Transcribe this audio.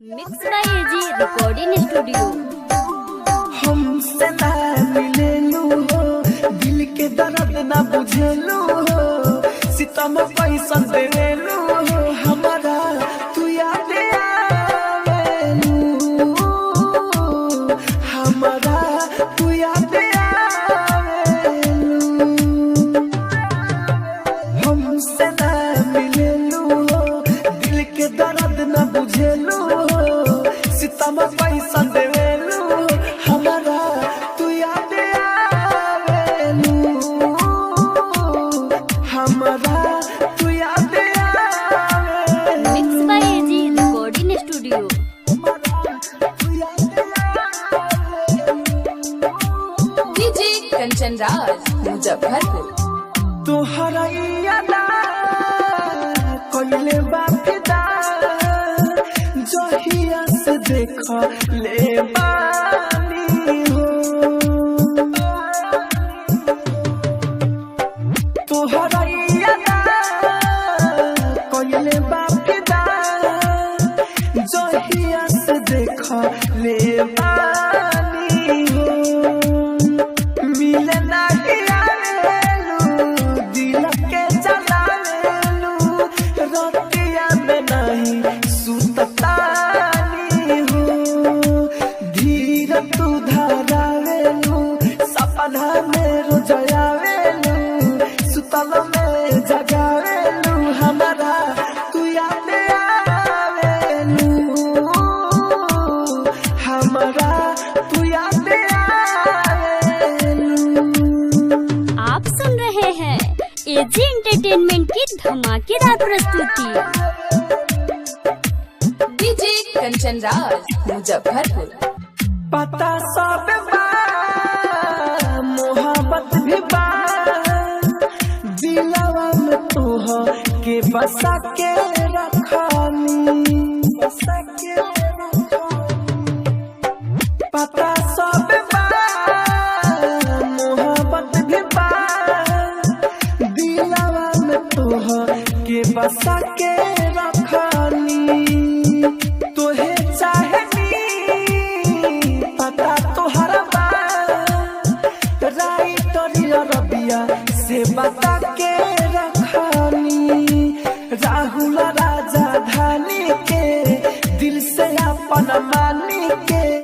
Mix by AG recording studio. हमसे ना मिले लू हो, दिल के दर्द ना बुझे लू हो, सितम पैसा दे लू हो, हमारा तू याद आवेलू, हमारा तू याद आवेलू। हमसे ना मिले लू हो, दिल के दर्द ना बुझे लू हो, सितम पैसा दे लू, हमारा तू याद आवेलू, हमारा तू याद आवेलू। Mix by AG recording studio. DJ Kanchan Raj Muzaffarpur. तोहरा यादा कोइले बापिदा, जहिया से देखा ले बानी हो, तोहरा यादा कोइले बापिदा, जहिया से देखा ले बानी हो, मिले नहीं आवेलू, दिल के जलावेलू, रोटिया में नहीं सुततानी हो, धीर तू धरावेलू, सपना में रोज आवेलू, सुतल में जगावेलू, हमारा तू याद आवेलू, हमारा तू याद आवेलू। आप सुन रहे हैं एजी एंटरटेनमेंट की धमाकेदार प्रस्तुति। डीजे कंचन राज मुजफ्फरपुर। पता सब बा, मोहब्बत भी बा, दिलवा में तोह के बसा के रखानी, बसा के रखानी। पता सब बा, मोहब्बत भी बा, दिलवा में तोह के बसा के रखानी, तोहे चाहनी, पता तोहरा बा, राइटर रबिया से बता के रखानी, राहुल राजा धानी के दिल से अपन मानी के